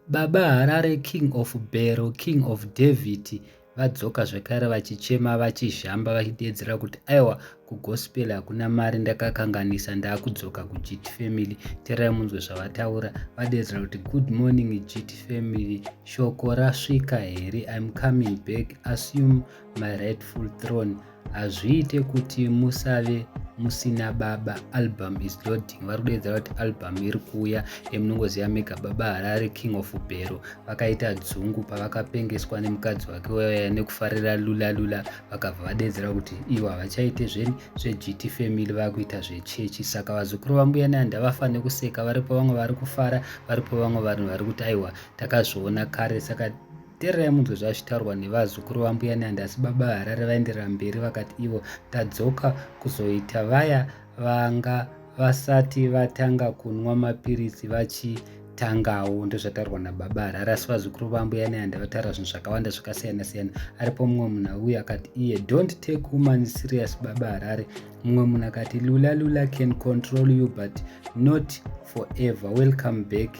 Baba Harare, King of Bero, King of David vadzoka zvekare vachichema vachizhamba vachidedzera kuti aiwa kugospel hakuna mari, ndakakanganisa, ndaakudzoka kuGT Family. Terai munzwe zvavataura, vadedzera kuti good morning GT Family, shoko rasvika here, I'm coming back, assume my rightful throne. Hazviite kuti musave musina baba, album is loading. Vari kudedzera kuti album iri kuuya yemunongoziva mega Baba Harare, King of Bero. Vakaita dzungu pavakapengeswa nemukadzi wake waya nekufarira lula, vakabva vadedzera kuti ivo havachaite zveGT Family, vakuita zvechechi. Saka vazukuru vambuya Nanda vafanire kuseka, varipo vamwe vari kufara, varipo vamwe vanhu vari kuti aiwa takazviona kare. Saka tererai munzwe zvazvitaurwa nevazukuru vambuya Nanda, asi Baba Harare vaenderera mberi vakati ivo tadzoka kuzoita vaya vanga vasati vatanga kunwa mapirisi vachitangawo. Ndozvataurwa naBaba Harare, asi vazukuru vambuya Nanda vataura zvinhu zvakawanda zvakasiyana-siyana. Aripo mumwe munhu uyu akati iye don't take woman serious Baba Harare. Mumwe munhu akati lula can control you but not forever, welcome back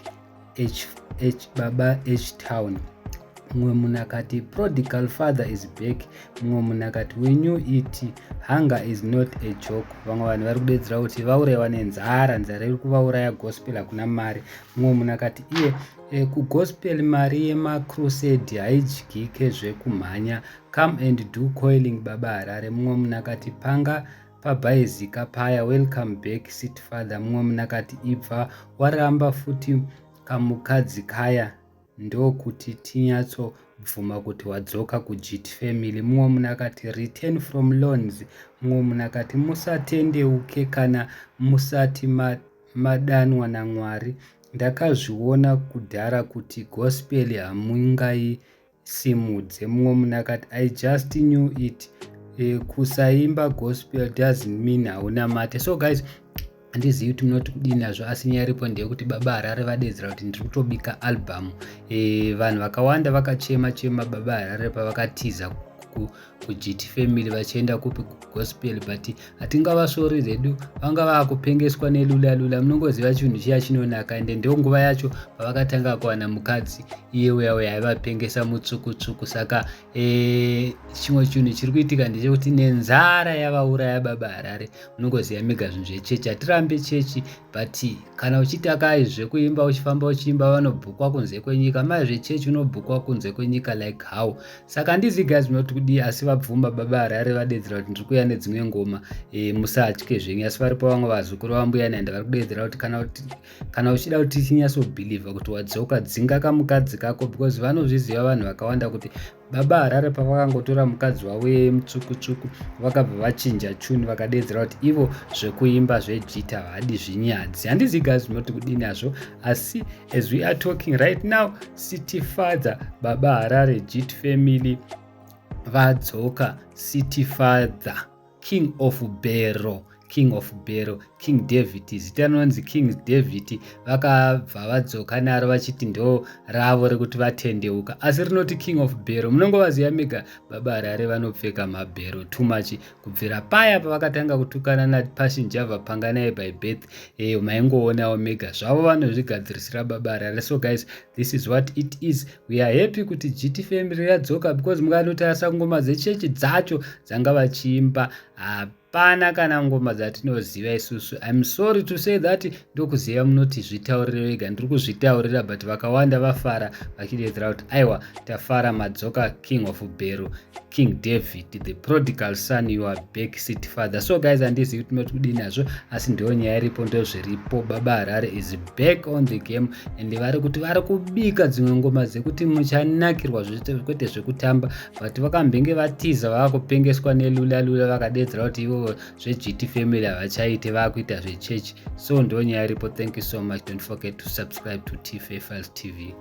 Baba H-Town. Mumwe munhu akati prodigal father is back. Mumwe munhu akati we knew it, hunger is not a joke. Vamwe vanhu vari kudedzera kuti vaurayiwa nenzara iri kuvauraya gospel, hakuna mari. Mumwe munhu akati iye kugospel mari yemacrusade haidyike zvekumhanya, come and do coiling Baba Harare. Mumwe munhu akati panga pabhaizika paya, welcome back sit father. Mumwe munhu akati ibva waramba futi kamukadzi kaya, ndokuti tinyatsobvuma kuti wadzoka kuGT Family. Mumwe munhu akati return from loans. Mumwe munhu akati musatendeuke kana musati madanwa naMwari, ndakazviona kudhara kuti gospel hamungaisimudze. Mumwe munhu akati I just knew it, kusaimba gospel doesn't mean hauna mate. So guys, handizivi kuti munoti kudini nazvo, asi nyaya iripo ndeyekuti Baba Harare vadedzera kuti ndiri kutobika album. Vanhu vakawanda vakachema Baba Harare pavakatiza kuGT Family vachienda kupi kugospel, but hatingavasori zedu, vanga vakupengeswa nelula. Munongoziva chinhu chiya chinonaka, ende ndiyo nguva yacho pavakatanga kuwana mukadzi iye uya aivapengesa mutsvuku. Saka chimwe chinhu chiri kuitika ndechekuti nenzara yavauraya Baba Harare. Munongoziva mega zvinhu zvechechi, hatirambe chechi, but kana uchitaka zvekuimba uchifamba uchiimba vanobhukwa kunze kwenyika, mai zvechechi unobhukwa kunze kwenyika like how. Saka handizi guys munoti kudii, asi vabvuma Baba Harare vadedzera kuti ndiri kuuya nedzimwe ngoma, musatye zvenyu. Asi varipo vamwe vazukuru vambuya Nanda vari kudedzera kuti kana uchida kuti tinyatsobhilivha kuti wadzoka, dzinga kamukadzi kako, because vanozviziva vanhu vakawanda kuti Baba Harare pavakangotora mukadzi wavo mutsvuku vakabva vachinja tune vakadedzera kuti ivo zvekuimba zvejita havadi zvinyadzi. Handizi guys munoti kudini nazvo, asi as we are talking right now, City Father Baba Harare GT Family vadzoka. City Father, King of Bero, King David, zita rinonzi King David, vakabva vadzoka naro vachiti ndo ravo rekuti vatendeuka, asi rinoti King of Bero. Munongovaziva mega Baba Harare vanopfeka mabhero too much. Kubvira paya pavakatanga kutukana naPassion Java Panganai by birth, maingoonawo mega zvavo vanozvigadzirisira Baba Harare. So guys, this is what it is. We are happy kuti GT Family yadzoka, because mukanotarisa ngoma dzechechi dzacho dzanga vachiimba hapana kana ngoma dzatinoziva isusu. I'm sorry to say that ndokuziva munoti zvitaurire vega, ndiri kuzvitaurira, but vakawanda vafara vachidedzera kuti aiwa tafara, madzoka King of Bero, King David, the prodigal son, you are back City Father. So guys, handizivi kuti munoti kudini nazvo, asi ndiyo nyaya iripo, ndo zviripo. Baba Harare is back on the game, and vari kuti vari kubika dzimwe ngoma dzekuti muchanakirwa kwete zvekutamba, but vakambenge vatiza vavakupengeswa nelula vakadedzera kuti ivo zveGT Family havachaite, vakuita zvechechi. So ndo nyaya iripo. Thank you so much. Don't forget to subscribe to T-Fair Files TV.